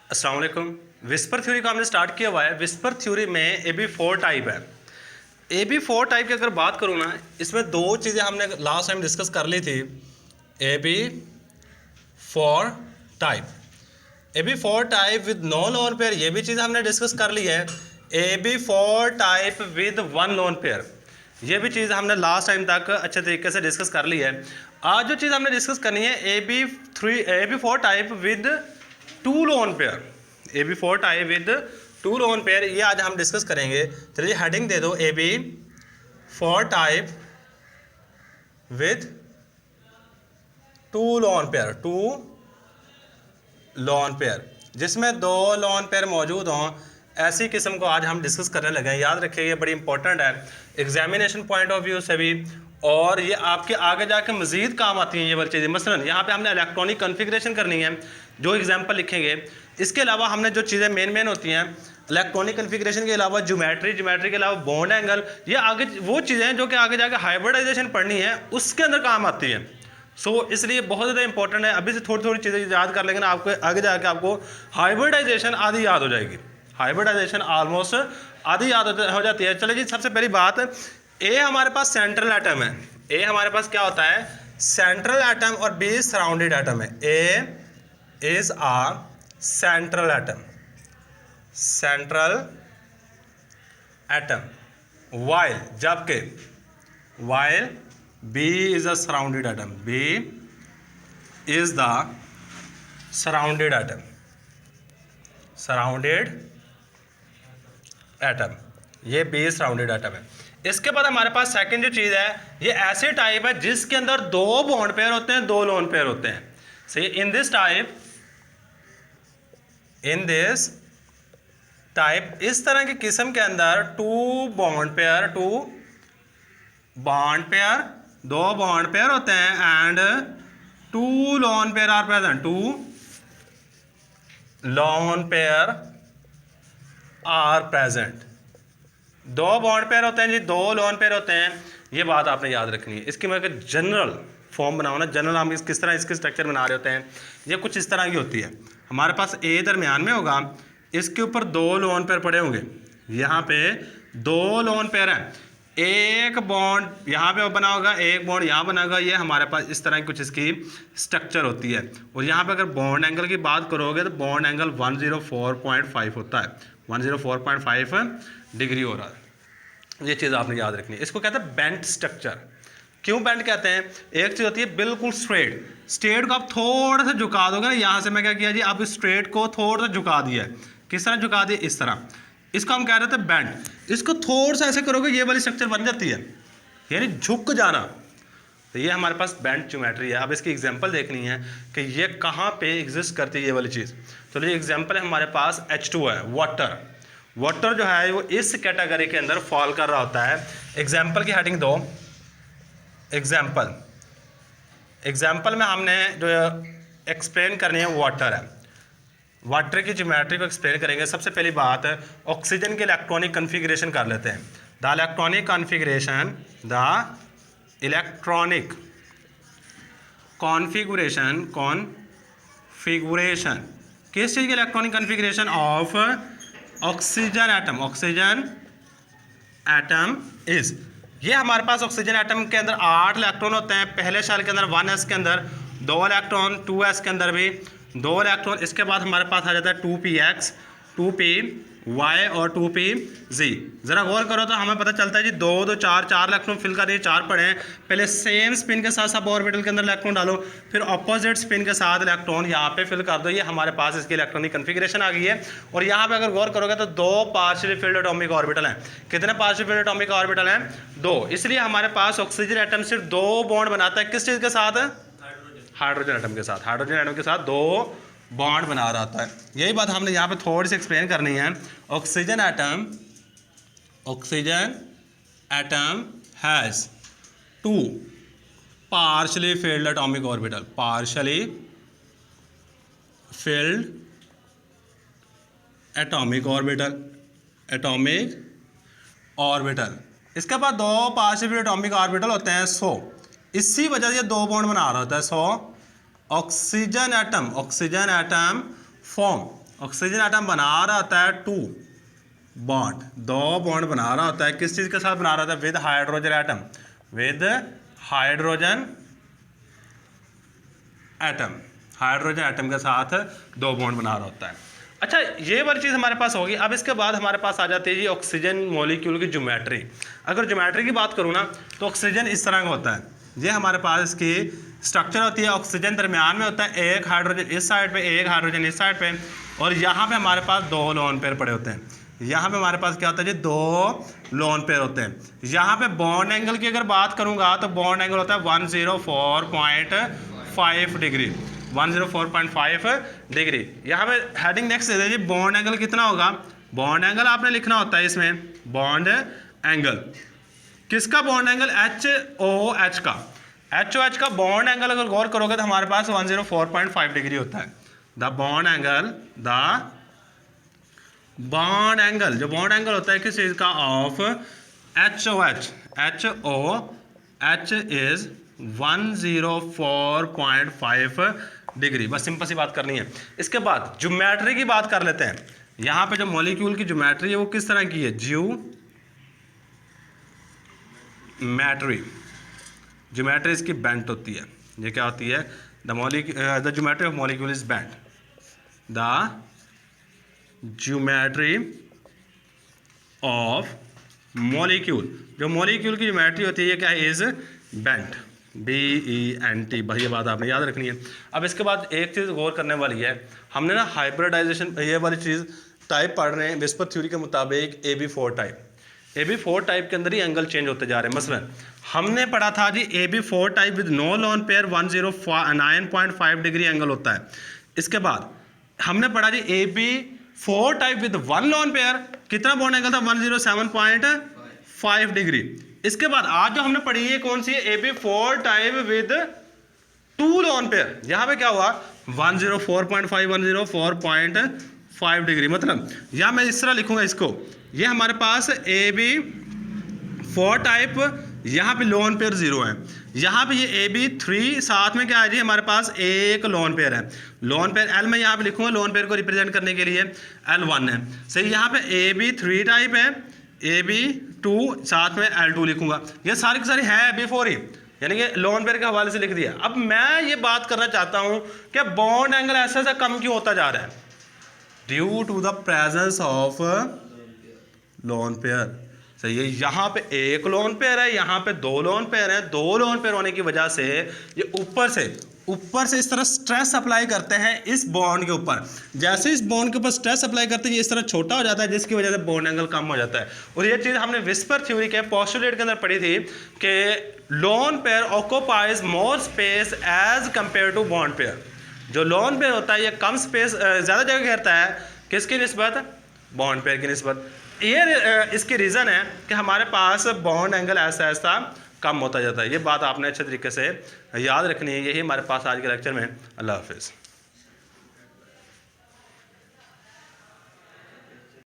अस्सलाम वालेकुम। Whisper theory का हमने स्टार्ट किया हुआ है। विस्पर थ्योरी में AB4 टाइप है। AB4 टाइप की अगर बात करूँ ना, इसमें दो चीज़ें हमने लास्ट टाइम डिस्कस कर ली थी। AB4 type, AB4 type with no lone pair, ये भी चीज़ हमने डिस्कस कर ली है। AB4 type with one lone pair, ये भी चीज़ हमने लास्ट टाइम तक अच्छे तरीके से डिस्कस कर ली है। आज जो चीज़ हमने डिस्कस करनी है AB4 type with two lone pair, AB4 type with two lone pair, ये आज हम डिस्कस करेंगे। चलिए हेडिंग दे दो AB4 type with two lone pair, two lone pair, जिसमें दो लोन पेयर मौजूद हों, ऐसी किस्म को आज हम डिस्कस करने लगे हैं। याद रखिए ये बड़ी इंपॉर्टेंट है एग्जामिनेशन पॉइंट ऑफ व्यू से भी, और ये आपके आगे जाके मजीद काम आती हैं ये वाली चीज़ें। मसलन यहाँ पे हमने इलेक्ट्रॉनिक कॉन्फ़िगरेशन करनी है, जो एग्जाम्पल लिखेंगे। इसके अलावा हमने जो चीज़ें मेन होती हैं इलेक्ट्रॉनिक कॉन्फ़िगरेशन के अलावा ज्योमेट्री के अलावा बॉन्ड एंगल, ये आगे वो चीज़ें हैं जो कि आगे जाके हाइब्रिडाइजेशन पढ़नी है, उसके अंदर काम आती हैं। इसलिए बहुत ज़्यादा इंपॉर्टेंट है। अभी से थोड़ी थोड़ी चीज़ें याद कर लेंगे ना, आपको आगे जाके आपको हाइब्रिडाइजेशन आधी याद हो जाएगी। हाइब्रिडाइजेशन ऑलमोस्ट आधी याद हो जाती है। चलिए जी, सबसे पहली बात, ए हमारे पास सेंट्रल एटम है। ए हमारे पास क्या होता है? सेंट्रल एटम, और बी सराउंडेड एटम है। A is a central atom, central atom, while जबकि while B is a surrounded atom. B is the surrounded atom. Surrounded atom. ये B surrounded atom है। इसके बाद हमारे पास सेकंड जो चीज़ है, ये ऐसे टाइप है जिसके अंदर दो बॉन्ड पेयर होते हैं, दो लोन पेयर होते हैं। सही, इन दिस टाइप इस तरह की किस्म के अंदर टू बॉन्ड पेयर, दो बॉन्ड पेयर होते हैं, and two lone pair are present, two lone pair are present. दो बॉन्ड पेयर होते हैं जी, दो लोन पेयर होते हैं। ये बात आपने याद रखनी है। इसकी मैं जनरल फॉर्म बनाओ ना, जनरल हम किस तरह इसके स्ट्रक्चर बना रहे होते हैं, ये कुछ इस तरह की होती है। हमारे पास ए दरमियान में होगा, इसके ऊपर दो लोन पेयर पड़े होंगे, यहाँ पे दो लोन पेयर हैं, एक बॉन्ड यहाँ पे बना होगा, एक बॉन्ड यहाँ बना होगा। ये हमारे पास इस तरह की कुछ इसकी स्ट्रक्चर होती है। और यहाँ पे अगर बॉन्ड एंगल की बात करोगे तो बॉन्ड एंगल 104.5 होता है, 104.5 डिग्री हो रहा है। ये चीज़ आपने याद रखनी है। इसको कहते हैं बेंट स्ट्रक्चर। क्यों बेंट कहते हैं? एक चीज़ होती है बिल्कुल स्ट्रेट को आप थोड़ा सा झुका दोगे ना, यहाँ से मैं क्या किया जी, आप स्ट्रेट को थोड़ा सा झुका दिया है। किस तरह झुका दिया? इस तरह। इसको हम कह रहे थे बेंड। इसको थोड़ा सा ऐसे करोगे, ये वाली स्ट्रक्चर बन जाती है, यानी झुक जाना। तो ये हमारे पास बेंड ज्योमेट्री है। अब इसकी एग्जांपल देखनी है कि ये कहाँ पे एग्जिस्ट करती है ये वाली चीज़। तो ये एग्जांपल है, हमारे पास H2 है, वाटर जो है वो इस कैटेगरी के अंदर फॉल कर रहा होता है। एग्जाम्पल की हेडिंग दो। एग्जाम्पल में हमने जो एक्सप्लेन करनी है वाटर है। वाटर की ज्योमेट्री को एक्सप्लेन करेंगे। सबसे पहली बात, ऑक्सीजन के इलेक्ट्रॉनिक कॉन्फ़िगरेशन कर लेते हैं। द इलेक्ट्रॉनिक कॉन्फ़िगरेशन किस चीज़ की electronic configuration of oxygen atom is. ये हमारे पास ऑक्सीजन एटम के अंदर 8 इलेक्ट्रॉन होते हैं। पहले शेल के अंदर 1s के अंदर 2 इलेक्ट्रॉन, 2s के अंदर भी 2 इलेक्ट्रॉन। इसके बाद हमारे पास आ जाता है 2px, 2py और 2pz। ज़रा गौर करो तो हमें पता चलता है जी 2 2 4 इलेक्ट्रॉन फिल कर दिए, 4 पड़े हैं। पहले सेम स्पिन के साथ सब ऑर्बिटल के अंदर इलेक्ट्रॉन डालो, फिर अपोजिट स्पिन के साथ इलेक्ट्रॉन यहाँ पे फिल कर दो। ये हमारे पास इसकी इलेक्ट्रॉनिक कॉन्फ़िगरेशन आ गई है। और यहाँ पे अगर गौर करोगे तो 2 पार्शियली फिल्ड एटॉमिक ऑर्बिटल हैं। कितने पार्शियली फिल्ड एटॉमिक ऑर्बिटल हैं? 2। इसलिए हमारे पास ऑक्सीजन एटम सिर्फ 2 बॉन्ड बनाता है। किस चीज़ के साथ? हाइड्रोजन एटम के साथ। हाइड्रोजन एटम के साथ 2 बॉन्ड बना रहा था। यही बात हमने यहाँ पे थोड़ी सी एक्सप्लेन करनी है। Oxygen atom has 2 partially field atomic orbital, partially field atomic orbital. इसके बाद 2 पार्शियली फिल्ड एटॉमिक ऑर्बिटल होते हैं 100। इसी वजह से ये 2 बॉन्ड बना रहा होता है 100। Oxygen atom form oxygen atom बना रहा होता है 2 बॉन्ड, 2 बॉन्ड बना रहा होता है, किस चीज़ के साथ बना रहा होता है? With hydrogen atom, with hydrogen atom, hydrogen atom के साथ 2 बॉन्ड बना रहा होता है। अच्छा, ये वाली चीज़ हमारे पास होगी। अब इसके बाद हमारे पास आ जाती है जी ऑक्सीजन मॉलिक्यूल की ज्योमेट्री। अगर ज्योमेट्री की बात करूँ ना तो ऑक्सीजन इस तरह का होता है, ये हमारे पास इसकी स्ट्रक्चर होती है। ऑक्सीजन दरमियान में होता है, एक हाइड्रोजन इस साइड पे, एक हाइड्रोजन इस साइड पे, और यहाँ पे हमारे पास 2 लोन पेयर पड़े होते हैं। यहाँ पे हमारे पास क्या होता है जी? 2 लोन पेयर होते हैं। यहाँ पे बॉन्ड एंगल की अगर बात करूँगा तो बॉन्ड एंगल होता है 104.5 डिग्री, 104.5 डिग्री। यहाँ पे हेडिंग नेक्स्ट है जी, बॉन्ड एंगल कितना होगा? बॉन्ड एंगल आपने लिखना होता है इसमें, बॉन्ड एंगल किसका? बॉन्ड एंगल HOH का, HOH का बॉन्ड एंगल अगर गौर करोगे तो हमारे पास 104.5 डिग्री होता है। The bond angle, the bond angle, जो बॉन्ड एंगल होता है किस चीज़ का? Of HOH, HOH is 104.5 degree. बस सिंपल सी बात करनी है। इसके बाद ज्योमेट्री की बात कर लेते हैं। यहाँ पे जो मॉलिक्यूल की ज्योमेट्री है वो किस तरह की है? ज्योमेट्री, ज्योमेट्री इसकी बेंट होती है। ये क्या होती है? The geometry of molecule is bent, the geometry of molecule, जो मॉलिक्यूल की ज्योमेट्री होती है ये क्या है? Is bent, BENT। भाई ये बात आपने याद रखनी है। अब इसके बाद एक चीज़ गौर करने वाली है, हमने ना हाइब्रिडाइजेशन ये वाली चीज़ टाइप पढ़ रहे हैं विस्पर थ्योरी के मुताबिक AB4 टाइप। AB4 टाइप के अंदर ही एंगल चेंज होते जा रहे हैं। मसलन हमने पढ़ा था जी AB4 type with no lone pair 109.5 degree angle होता है। इसके बाद हमने पढ़ा जी AB4 type with 1 lone pair, कितना बॉन्ड एंगल था? 107.5 डिग्री। इसके बाद आज जो हमने पढ़ी है कौन सी है? AB4 type with 2 lone pair. यहाँ पे क्या हुआ? 104.5 डिग्री। मतलब या मैं इस तरह लिखूंगा इसको, ये हमारे पास AB4 टाइप, यहाँ पे लोन पेयर 0 है, यहाँ पे ये AB3 साथ में क्या है जी? हमारे पास एक लोन पेयर है। लोन पेयर L मैं यहाँ पे लिखूंगा लोन पेयर को रिप्रेजेंट करने के लिए, L1 है सही। यहाँ पे AB3 टाइप है, AB2 साथ में L2 लिखूंगा। ये सारी की सारी है AB4 ही, यानी कि लोन पेयर के हवाले से लिख दिया। अब मैं ये बात करना चाहता हूँ कि बॉन्ड एंगल ऐसा ऐसा कम क्यों होता जा रहा है? Due to the presence of lone pair. सही है, यहाँ पे एक लोन पेयर है, यहाँ पे 2 लोन पेयर है। 2 लोन पेयर होने की वजह से ये ऊपर से इस तरह स्ट्रेस अप्लाई करते हैं इस बॉन्ड के ऊपर। जैसे इस बॉन्ड के ऊपर स्ट्रेस अप्लाई करते हैं ये इस तरह छोटा हो जाता है, जिसकी वजह से बॉन्ड एंगल कम हो जाता है। और ये चीज़ हमने विस्पर थ्योरी के पोस्टुलेट के अंदर पढ़ी थी कि lone pair occupies more space as compared to bond pair. जो लोन पेयर होता है ये कम स्पेस, ज़्यादा जगह घेरता है, किसकी निस्बत? बॉन्ड पेयर की निस्बत। ये इसकी रीज़न है कि हमारे पास बॉन्ड एंगल ऐसा ऐसा कम होता जाता है। ये बात आपने अच्छे तरीके से याद रखनी है। यही हमारे पास आज के लेक्चर में। अल्लाह हाफिज़।